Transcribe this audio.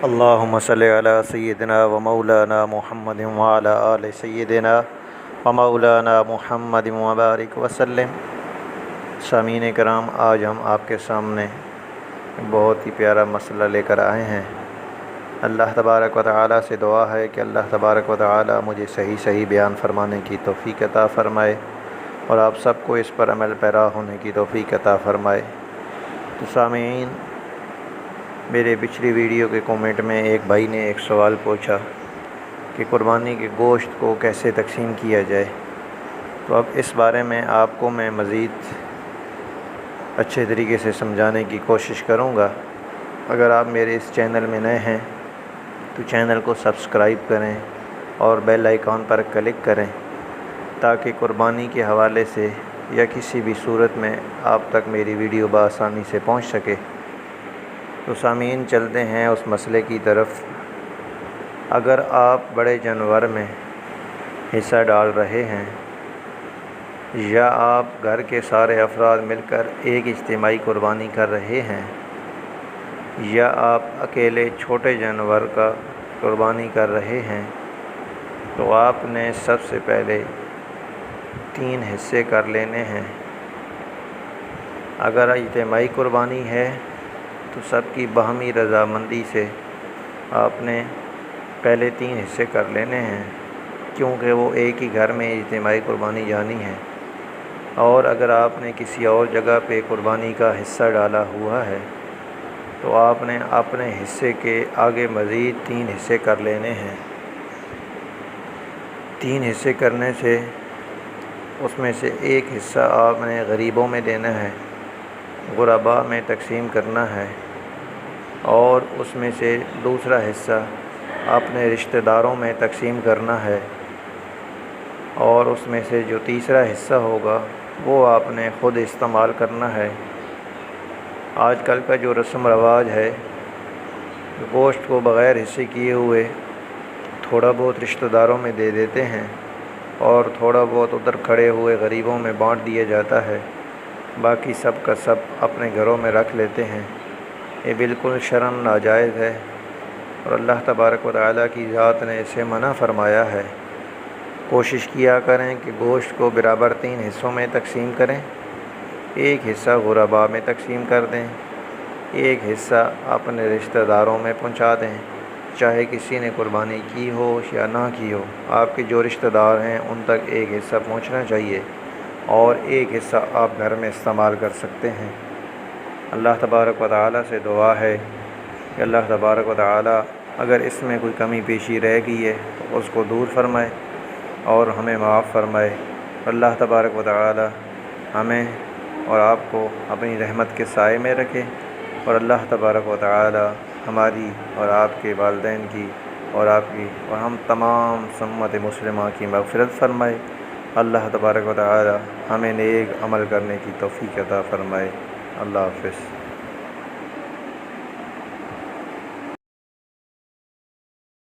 اللہم صلی علی سیدنا و مولانا محمد وعلی آل سیدنا و مولانا محمد وبارک وسلم۔ سامعین کرام، آج ہم آپ کے سامنے بہت ہی پیارا مسئلہ لے کر آئے ہیں۔ اللہ تبارک و تعالی سے دعا ہے کہ اللہ تبارک و تعالی مجھے صحیح بیان فرمانے کی توفیق عطا فرمائے اور آپ سب کو اس پر عمل پیرا ہونے کی توفیق عطا فرمائے۔ تو سامعین، میرے پچھلی ویڈیو کے کومنٹ میں ایک بھائی نے ایک سوال پوچھا کہ قربانی کے گوشت کو کیسے تقسیم کیا جائے، تو اب اس بارے میں آپ کو میں مزید اچھے طریقے سے سمجھانے کی کوشش کروں گا۔ اگر آپ میرے اس چینل میں نئے ہیں تو چینل کو سبسکرائب کریں اور بیل آئیکن پر کلک کریں تاکہ قربانی کے حوالے سے یا کسی بھی صورت میں آپ تک میری ویڈیو بآسانی سے پہنچ سکے۔ تو سامعین، چلتے ہیں اس مسئلے کی طرف۔ اگر آپ بڑے جانور میں حصہ ڈال رہے ہیں یا آپ گھر کے سارے افراد مل کر ایک اجتماعی قربانی کر رہے ہیں یا آپ اکیلے چھوٹے جانور کا قربانی کر رہے ہیں، تو آپ نے سب سے پہلے 3 حصے کر لینے ہیں۔ اگر اجتماعی قربانی ہے تو سب کی باہمی رضامندی سے آپ نے پہلے 3 حصے کر لینے ہیں، کیونکہ وہ ایک ہی گھر میں اجتماعی قربانی جانی ہے۔ اور اگر آپ نے کسی اور جگہ پہ قربانی کا حصہ ڈالا ہوا ہے تو آپ نے اپنے حصے کے آگے مزید 3 حصے کر لینے ہیں۔ 3 حصے کرنے سے اس میں سے ایک حصہ آپ نے غریبوں میں دینا ہے، غرباء میں تقسیم کرنا ہے، اور اس میں سے دوسرا حصہ اپنے رشتہ داروں میں تقسیم کرنا ہے، اور اس میں سے جو تیسرا حصہ ہوگا وہ آپ نے خود استعمال کرنا ہے۔ آج کل کا جو رسم رواج ہے، گوشت کو بغیر حصے کیے ہوئے تھوڑا بہت رشتہ داروں میں دے دیتے ہیں اور تھوڑا بہت ادھر کھڑے ہوئے غریبوں میں بانٹ دیا جاتا ہے، باقی سب کا سب اپنے گھروں میں رکھ لیتے ہیں۔ یہ بالکل شرعاً ناجائز ہے اور اللہ تبارک و تعالیٰ کی ذات نے اسے منع فرمایا ہے۔ کوشش کیا کریں کہ گوشت کو برابر 3 حصوں میں تقسیم کریں، ایک حصہ غرباء میں تقسیم کر دیں، ایک حصہ اپنے رشتہ داروں میں پہنچا دیں، چاہے کسی نے قربانی کی ہو یا نہ کی ہو، آپ کے جو رشتہ دار ہیں ان تک ایک حصہ پہنچنا چاہیے اور ایک حصہ آپ گھر میں استعمال کر سکتے ہیں۔ اللہ تبارک و تعالیٰ سے دعا ہے کہ اللہ تبارک و تعالیٰ اگر اس میں کوئی کمی پیشی رہ گئی ہے تو اس کو دور فرمائے اور ہمیں معاف فرمائے۔ اللہ تبارک و تعالیٰ ہمیں اور آپ کو اپنی رحمت کے سائے میں رکھے، اور اللہ تبارک و تعالیٰ ہماری اور آپ کے والدین کی اور آپ کی اور ہم تمام امت مسلمہ کی مغفرت فرمائے۔ اللہ تبارک و تعالیٰ ہمیں نیک عمل کرنے کی توفیق عطا فرمائے۔ اللہ حافظ۔